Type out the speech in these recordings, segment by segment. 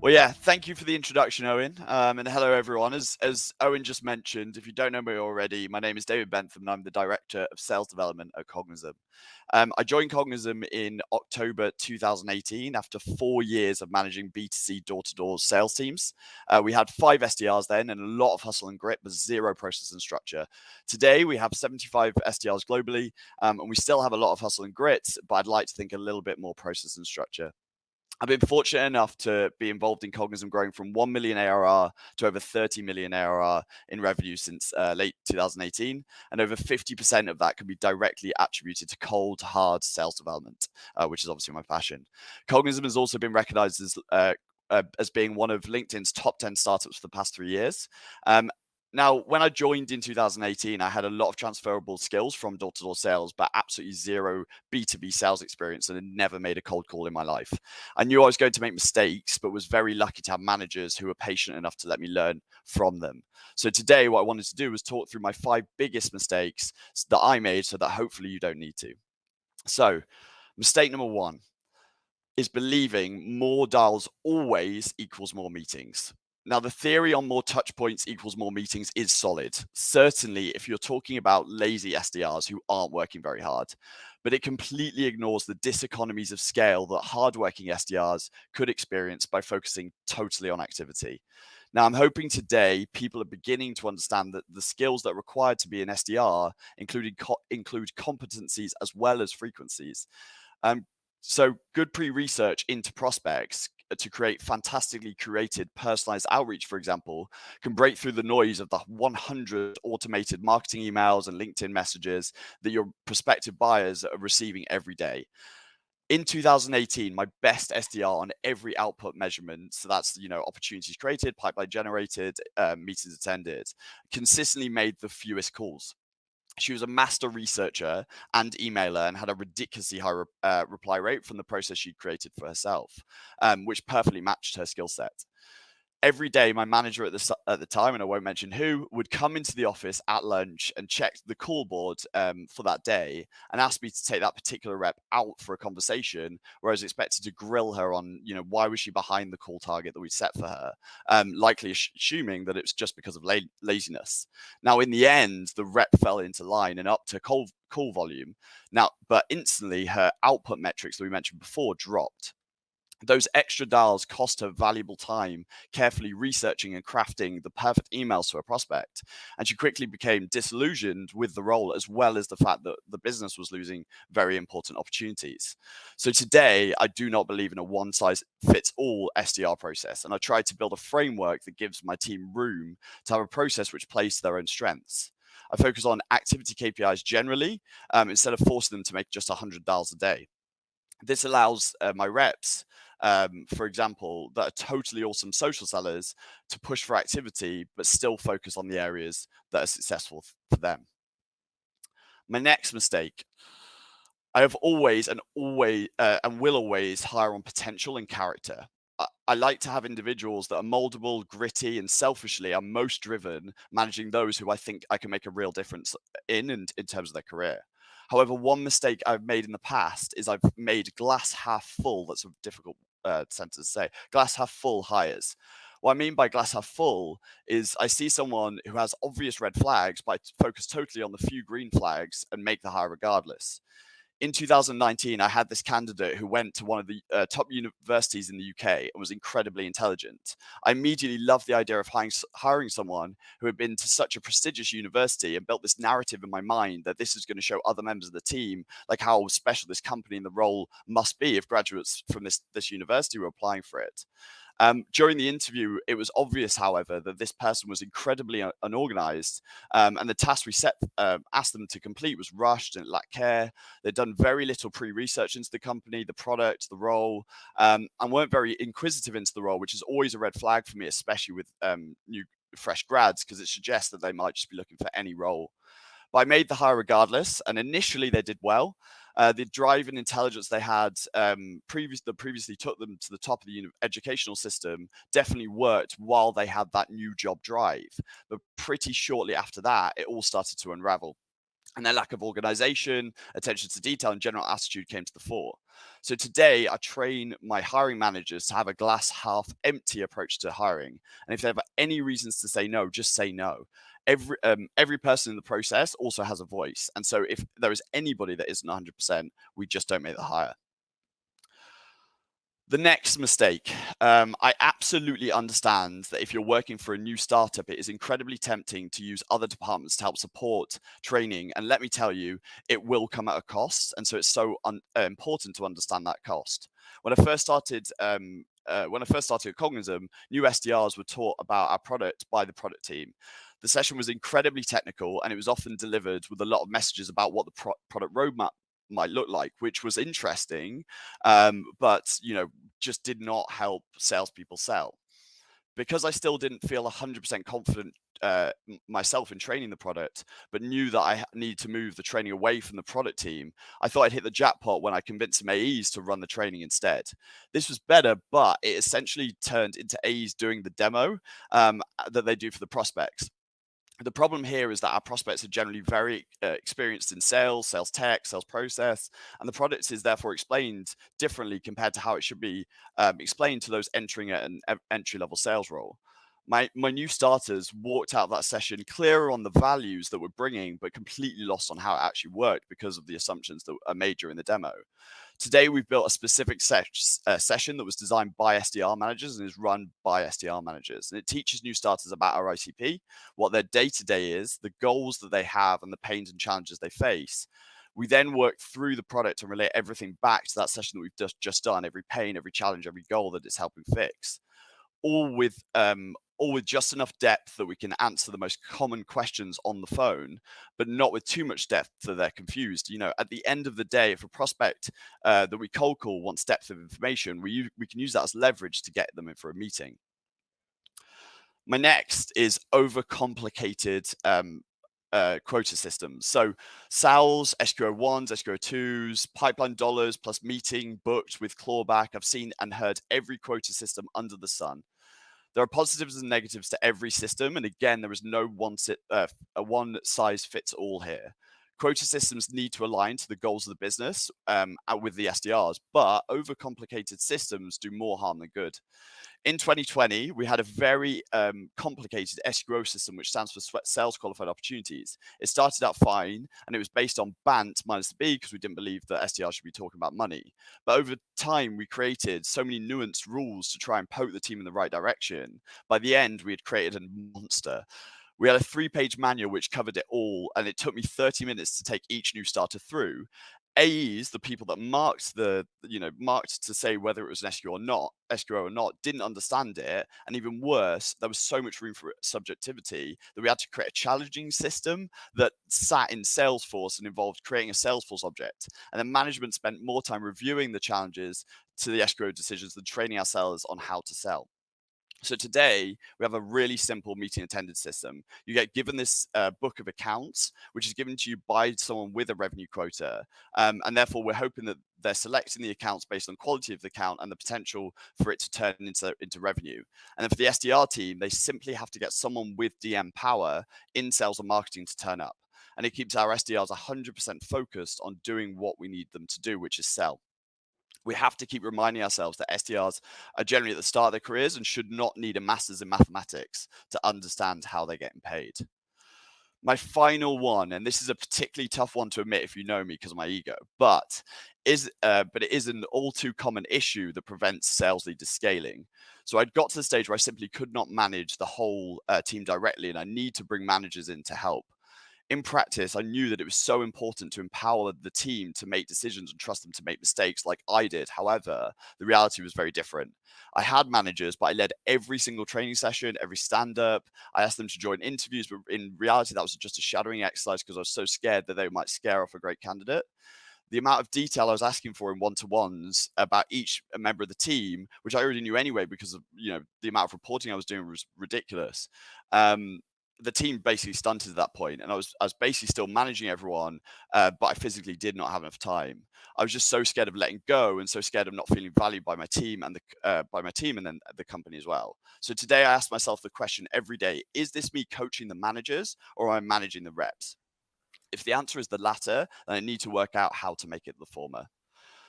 Well, yeah, thank you for the introduction, Owen. And hello, everyone. As Owen just mentioned, if you don't know me already, my name is David Bentham, and I'm the Director of Sales Development at Cognism. I joined Cognism in October 2018 after 4 years of managing B2C door-to-door sales teams. We had 5 SDRs then and a lot of hustle and grit, but zero process and structure. Today, we have 75 SDRs globally, and we still have a lot of hustle and grit, but I'd like to think a little bit more process and structure. I've been fortunate enough to be involved in Cognism growing from 1 million ARR to over 30 million ARR in revenue since late 2018. And over 50% of that can be directly attributed to cold, hard sales development, which is obviously my passion. Cognism has also been recognized as being one of LinkedIn's top 10 startups for the past 3 years. Now, when I joined in 2018, I had a lot of transferable skills from door-to-door sales, but absolutely zero B2B sales experience and had never made a cold call in my life. I knew I was going to make mistakes, but was very lucky to have managers who were patient enough to let me learn from them. So today, what I wanted to do was talk through my 5 biggest mistakes that I made so that hopefully you don't need to. So, mistake number 1 is believing more dials always equals more meetings. Now, the theory on more touch points equals more meetings is solid, certainly if you're talking about lazy SDRs who aren't working very hard, but it completely ignores the diseconomies of scale that hardworking SDRs could experience by focusing totally on activity. Now, I'm hoping today people are beginning to understand that the skills that are required to be an SDR include competencies as well as frequencies. So good pre-research into prospects to create fantastically curated personalized outreach, for example, can break through the noise of the 100 automated marketing emails and LinkedIn messages that your prospective buyers are receiving every day. In 2018, my best SDR on every output measurement, so that's opportunities created, pipeline generated, meetings attended, consistently made the fewest calls. She was a master researcher and emailer and had a ridiculously high reply rate from the process she'd created for herself, which perfectly matched her skill set. Every day, my manager at the time, and I won't mention who, would come into the office at lunch and check the call board for that day and ask me to take that particular rep out for a conversation where I was expected to grill her on, why was she behind the call target that we set for her, likely assuming that it's just because of laziness. Now, in the end, the rep fell into line and up to call volume. Now, but instantly, her output metrics that we mentioned before dropped. Those extra dials cost her valuable time carefully researching and crafting the perfect emails to a prospect. And she quickly became disillusioned with the role, as well as the fact that the business was losing very important opportunities. So today, I do not believe in a one-size-fits-all SDR process. And I try to build a framework that gives my team room to have a process which plays to their own strengths. I focus on activity KPIs generally, instead of forcing them to make just 100 dials a day. This allows my reps, for example, that are totally awesome social sellers to push for activity, but still focus on the areas that are successful for them. My next mistake, I have always and will always hire on potential and character. I like to have individuals that are moldable, gritty, and selfishly are most driven, managing those who I think I can make a real difference in terms of their career. However, one mistake I've made in the past is I've made glass half full. That's a difficult sentence to say. Glass half full hires. What I mean by glass half full is I see someone who has obvious red flags, but I focus totally on the few green flags and make the hire regardless. In 2019, I had this candidate who went to one of the top universities in the UK and was incredibly intelligent. I immediately loved the idea of hiring someone who had been to such a prestigious university and built this narrative in my mind that this is going to show other members of the team like how special this company and the role must be if graduates from this university were applying for it. During the interview, it was obvious, however, that this person was incredibly unorganized, and the task we asked them to complete was rushed and lacked care. They'd done very little pre-research into the company, the product, the role, and weren't very inquisitive into the role, which is always a red flag for me, especially with new fresh grads, because it suggests that they might just be looking for any role. But I made the hire regardless, and initially they did well. The drive and intelligence they had previously took them to the top of the educational system definitely worked while they had that new job drive. But pretty shortly after that, it all started to unravel. and their lack of organization, attention to detail, and general attitude came to the fore. So today, I train my hiring managers to have a glass half empty approach to hiring. And if they have any reasons to say no, just say no. Every person in the process also has a voice. And so if there is anybody that isn't 100%, we just don't make the hire. The next mistake, I absolutely understand that if you're working for a new startup, it is incredibly tempting to use other departments to help support training. And let me tell you, it will come at a cost. And so it's so important to understand that cost. When I first started at Cognism, new SDRs were taught about our product by the product team. The session was incredibly technical, and it was often delivered with a lot of messages about what the product roadmap might look like, which was interesting, but just did not help salespeople sell. Because I still didn't feel 100% confident myself in training the product, but knew that I needed to move the training away from the product team, I thought I'd hit the jackpot when I convinced some AEs to run the training instead. This was better, but it essentially turned into AEs doing the demo that they do for the prospects. The problem here is that our prospects are generally very experienced in sales tech, sales process, and the product is therefore explained differently compared to how it should be explained to those entering at an entry-level sales role. My new starters walked out of that session clearer on the values that we're bringing, but completely lost on how it actually worked because of the assumptions that are made during the demo. Today, we've built a specific session that was designed by SDR managers and is run by SDR managers. And it teaches new starters about our ICP, what their day-to-day is, the goals that they have, and the pains and challenges they face. We then work through the product and relate everything back to that session that we've just done, every pain, every challenge, every goal that it's helping fix. All with just enough depth that we can answer the most common questions on the phone, but not with too much depth that they're confused. At the end of the day, if a prospect that we cold call wants depth of information, we can use that as leverage to get them in for a meeting. My next is overcomplicated quota systems. So sales, SQ01s, SQ02s, pipeline dollars plus meeting booked with clawback. I've seen and heard every quota system under the sun. There are positives and negatives to every system, and again, there is no one size fits all here. Quota systems need to align to the goals of the business with the SDRs, but overcomplicated systems do more harm than good. In 2020, we had a very complicated SQO system, which stands for Sales Qualified Opportunities. It started out fine, and it was based on BANT minus the B because we didn't believe that SDR should be talking about money. But over time, we created so many nuanced rules to try and poke the team in the right direction. By the end, we had created a monster. We had a 3-page manual which covered it all, and it took me 30 minutes to take each new starter through. AEs, the people that marked to say whether it was an SQO or not, didn't understand it. And even worse, there was so much room for subjectivity that we had to create a challenging system that sat in Salesforce and involved creating a Salesforce object. And then management spent more time reviewing the challenges to the SQO decisions than training our sellers on how to sell. So today, we have a really simple meeting attendance system. You get given this book of accounts, which is given to you by someone with a revenue quota. And therefore, we're hoping that they're selecting the accounts based on quality of the account and the potential for it to turn into revenue. And then for the SDR team, they simply have to get someone with DM power in sales and marketing to turn up. And it keeps our SDRs 100% focused on doing what we need them to do, which is sell. We have to keep reminding ourselves that SDRs are generally at the start of their careers and should not need a master's in mathematics to understand how they're getting paid. My final one, and this is a particularly tough one to admit if you know me because of my ego, but it is an all too common issue that prevents sales leaders scaling. So I'd got to the stage where I simply could not manage the whole team directly, and I need to bring managers in to help. In practice, I knew that it was so important to empower the team to make decisions and trust them to make mistakes like I did. However, the reality was very different. I had managers, but I led every single training session, every stand-up. I asked them to join interviews, but in reality, that was just a shadowing exercise because I was so scared that they might scare off a great candidate. The amount of detail I was asking for in one-to-ones about each member of the team, which I already knew anyway because of the amount of reporting I was doing was ridiculous. The team basically stunted at that point, and I was basically still managing everyone, but I physically did not have enough time. I was just so scared of letting go, and so scared of not feeling valued by my team and then the company as well. So today, I ask myself the question every day: is this me coaching the managers, or am I managing the reps? If the answer is the latter, then I need to work out how to make it the former.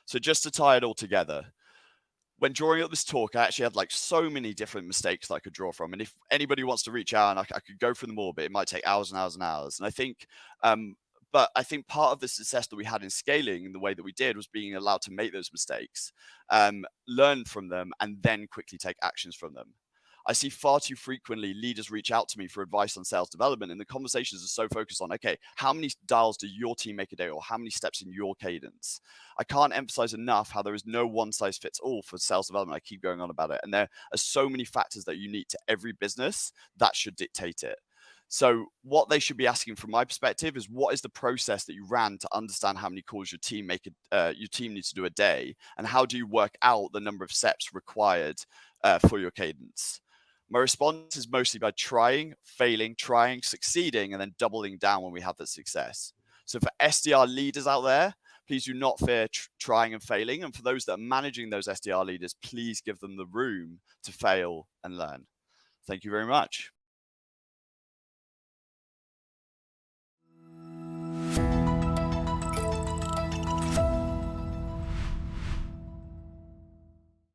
So just to tie it all together, when drawing up this talk, I actually had like so many different mistakes that I could draw from. And if anybody wants to reach out, and I could go through them all, but it might take hours and hours and hours. And I think, but I think part of the success that we had in scaling in the way that we did was being allowed to make those mistakes, learn from them, and then quickly take actions from them. I see far too frequently leaders reach out to me for advice on sales development, and the conversations are so focused on, okay, how many dials do your team make a day, or how many steps in your cadence? I can't emphasize enough how there is no one size fits all for sales development. I keep going on about it, and there are so many factors that are unique to every business that should dictate it. So what they should be asking from my perspective is, what is the process that you ran to understand how many calls your team needs to do a day, and how do you work out the number of steps required for your cadence? My response is mostly by trying, failing, trying, succeeding, and then doubling down when we have that success. So for SDR leaders out there, please do not fear trying and failing. And for those that are managing those SDR leaders, please give them the room to fail and learn. Thank you very much.